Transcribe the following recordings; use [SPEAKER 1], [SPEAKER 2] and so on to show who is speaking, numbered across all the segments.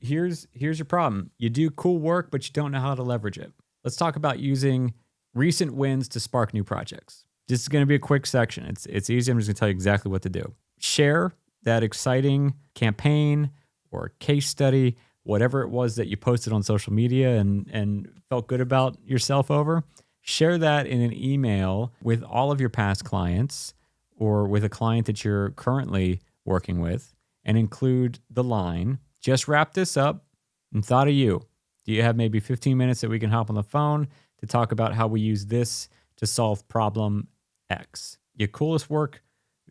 [SPEAKER 1] here's your problem. You do cool work, but you don't know how to leverage it. Let's talk about using recent wins to spark new projects. This is going to be a quick section. It's easy. I'm just going to tell you exactly what to do. Share that exciting campaign or case study, whatever it was that you posted on social media and felt good about yourself over. Share that in an email with all of your past clients or with a client that you're currently working with, and include the line, just wrap this up and thought of you. Do you have maybe 15 minutes that we can hop on the phone to talk about how we use this to solve problem X? Your coolest work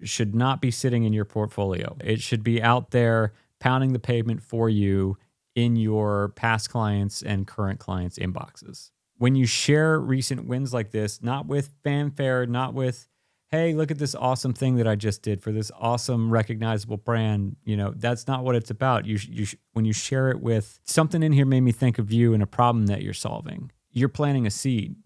[SPEAKER 1] should not be sitting in your portfolio. It should be out there pounding the pavement for you in your past clients and current clients' inboxes. When you share recent wins like this, not with fanfare, not with, hey, look at this awesome thing that I just did for this awesome recognizable brand. That's not what it's about. When you share it with something in here made me think of you and a problem that you're solving. You're planting a seed,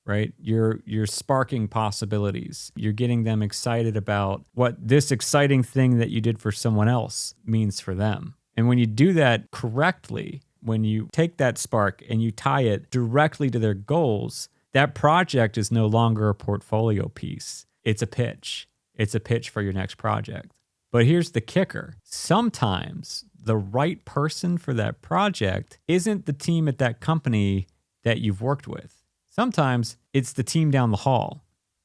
[SPEAKER 1] right? You're sparking possibilities. You're getting them excited about what this exciting thing that you did for someone else means for them. And when you do that correctly, when you take that spark and you tie it directly to their goals, that project is no longer a portfolio piece. It's a pitch. It's a pitch for your next project. But here's the kicker. Sometimes the right person for that project isn't the team at that company that you've worked with. Sometimes it's the team down the hall,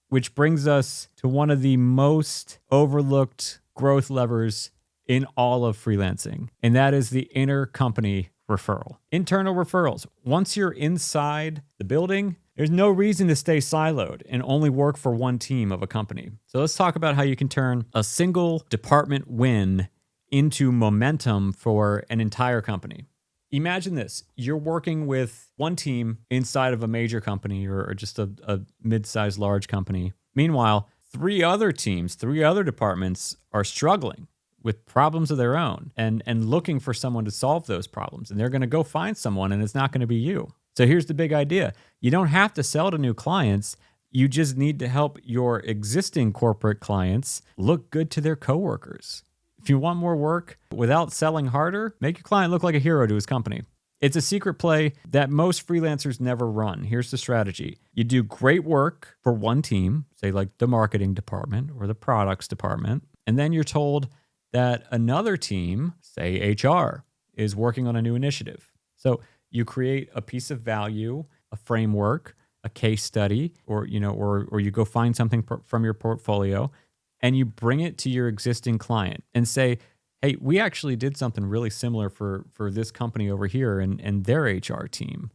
[SPEAKER 1] which brings us to one of the most overlooked growth levers in all of freelancing, and that is the intercompany referral. Internal referrals. Once you're inside the building, there's no reason to stay siloed and only work for one team of a company. So let's talk about how you can turn a single department win into momentum for an entire company. Imagine this. You're working with one team inside of a major company or just a mid-sized large company. Meanwhile, three other departments are struggling with problems of their own and looking for someone to solve those problems. And they're going to go find someone, and it's not going to be you. So here's the big idea. You don't have to sell to new clients. You just need to help your existing corporate clients look good to their coworkers. If you want more work without selling harder, make your client look like a hero to his company. It's a secret play that most freelancers never run. Here's the strategy. You do great work for one team, say like the marketing department or the products department, and then you're told that another team, say HR, is working on a new initiative. So you create a piece of value, a framework, a case study, or you go find something from your portfolio and you bring it to your existing client and say, hey, we actually did something really similar for this company over here and their HR team.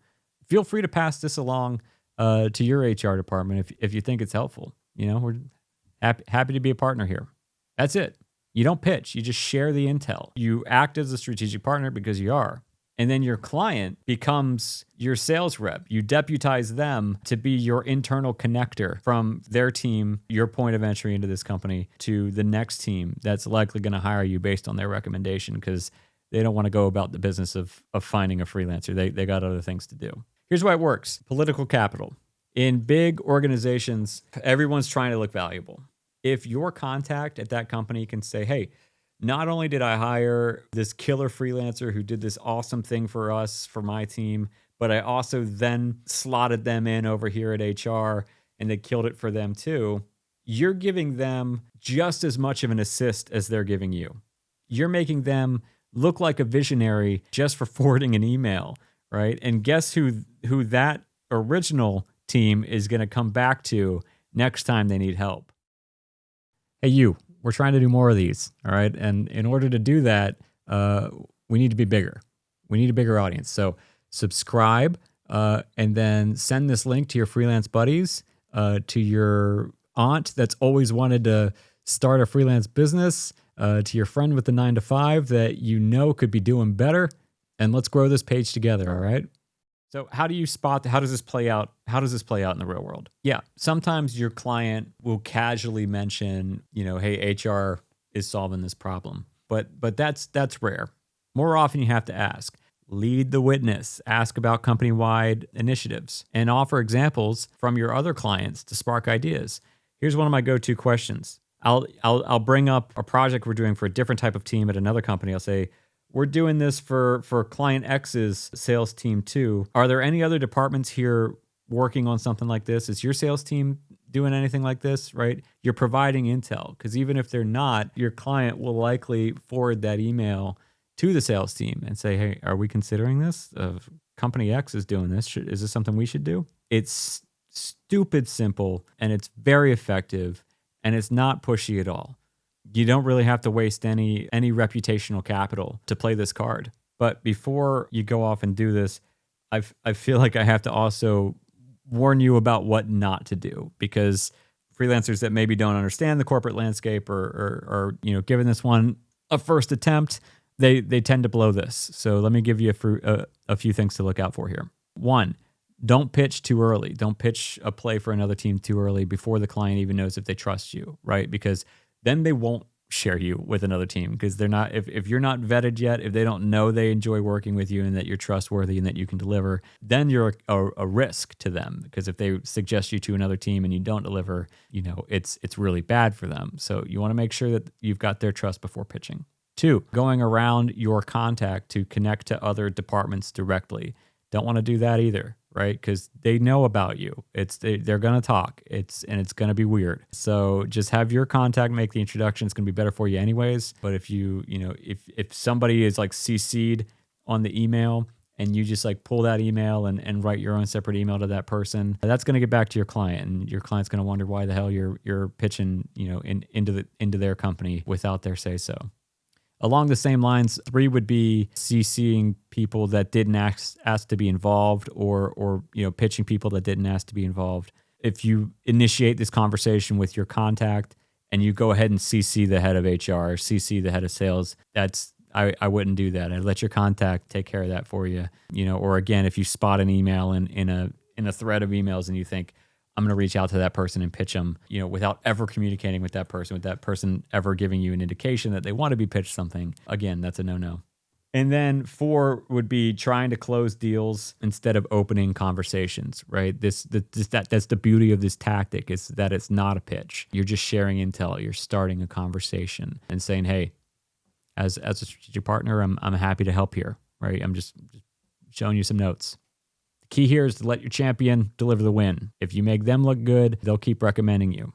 [SPEAKER 1] Feel free to pass this along to your HR department if you think it's helpful. We're happy to be a partner here. That's it. You don't pitch. You just share the intel. You act as a strategic partner because you are. And then your client becomes your sales rep. You deputize them to be your internal connector from their team, your point of entry into this company, to the next team that's likely going to hire you based on their recommendation because they don't want to go about the business of finding a freelancer. They got other things to do. Here's why it works. Political capital. In big organizations, everyone's trying to look valuable. If your contact at that company can say, hey, not only did I hire this killer freelancer who did this awesome thing for us, for my team, but I also then slotted them in over here at HR and they killed it for them too. You're giving them just as much of an assist as they're giving you. You're making them look like a visionary just for forwarding an email, right? And guess who that original team is going to come back to next time they need help? Hey, you. We're trying to do more of these, all right? And in order to do that, we need to be bigger. We need a bigger audience. So subscribe and then send this link to your freelance buddies, to your aunt that's always wanted to start a freelance business, to your friend with the 9-to-5 that could be doing better. And let's grow this page together, all right? So how do you spot, how does this play out? How does this play out in the real world? Yeah, sometimes your client will casually mention, hey, HR is solving this problem. But that's rare. More often you have to ask. Lead the witness, ask about company-wide initiatives, and offer examples from your other clients to spark ideas. Here's one of my go-to questions. I'll bring up a project we're doing for a different type of team at another company. I'll say, we're doing this for client X's sales team too. Are there any other departments here working on something like this? Is your sales team doing anything like this, right? You're providing intel, because even if they're not, your client will likely forward that email to the sales team and say, hey, are we considering this? Company X is doing this. Is this something we should do? It's stupid simple, and it's very effective, and it's not pushy at all. You don't really have to waste any reputational capital to play this card. But before you go off and do this, I feel like I have to also warn you about what not to do, because freelancers that maybe don't understand the corporate landscape or giving this one a first attempt, they tend to blow this. So let me give you a few things to look out for here. One, don't pitch too early. Don't pitch a play for another team too early before the client even knows if they trust you, right? Because then they won't share you with another team, because they're not, if you're not vetted yet, if they don't know they enjoy working with you and that you're trustworthy and that you can deliver, then you're a risk to them, because if they suggest you to another team and you don't deliver, it's really bad for them. So you want to make sure that you've got their trust before pitching. Two, going around your contact to connect to other departments directly. Don't want to do that either, right? Because they know about you. They're going to talk. It's going to be weird. So just have your contact make the introduction. It's going to be better for you anyways. But if if somebody is like CC'd on the email and you just like pull that email and write your own separate email to that person, that's going to get back to your client, and your client's going to wonder why the hell you're pitching into their company without their say so. Along the same lines, 3 would be CCing people that didn't ask to be involved, or pitching people that didn't ask to be involved. If you initiate this conversation with your contact and you go ahead and CC the head of HR or CC the head of sales, I wouldn't do that. I'd let your contact take care of that for you. Or again, if you spot an email in a thread of emails and you think, I'm going to reach out to that person and pitch them, without ever communicating with that person ever giving you an indication that they want to be pitched something. Again, that's a no-no. And then 4 would be trying to close deals instead of opening conversations, right? That's the beauty of this tactic, is that it's not a pitch. You're just sharing intel. You're starting a conversation and saying, hey, as a strategic partner, I'm happy to help here, right? I'm just showing you some notes. Key here is to let your champion deliver the win. If you make them look good, they'll keep recommending you.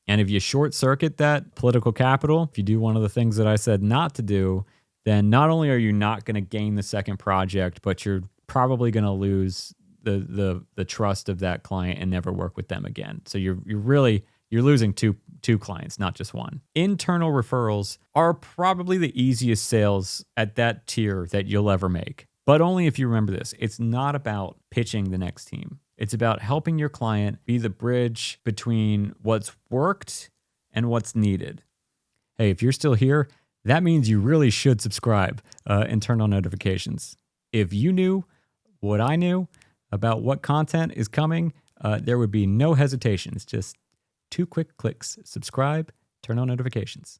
[SPEAKER 1] And if you short circuit that political capital, if you do one of the things that I said not to do, then not only are you not going to gain the second project, but you're probably going to lose the trust of that client and never work with them again. So you're losing two clients, not just one. Internal referrals are probably the easiest sales at that tier that you'll ever make. But only if you remember this. It's not about pitching the next team. It's about helping your client be the bridge between what's worked and what's needed. Hey, if you're still here, that means you really should subscribe and turn on notifications. If you knew what I knew about what content is coming, there would be no hesitation. It's just 2 quick clicks. Subscribe, turn on notifications.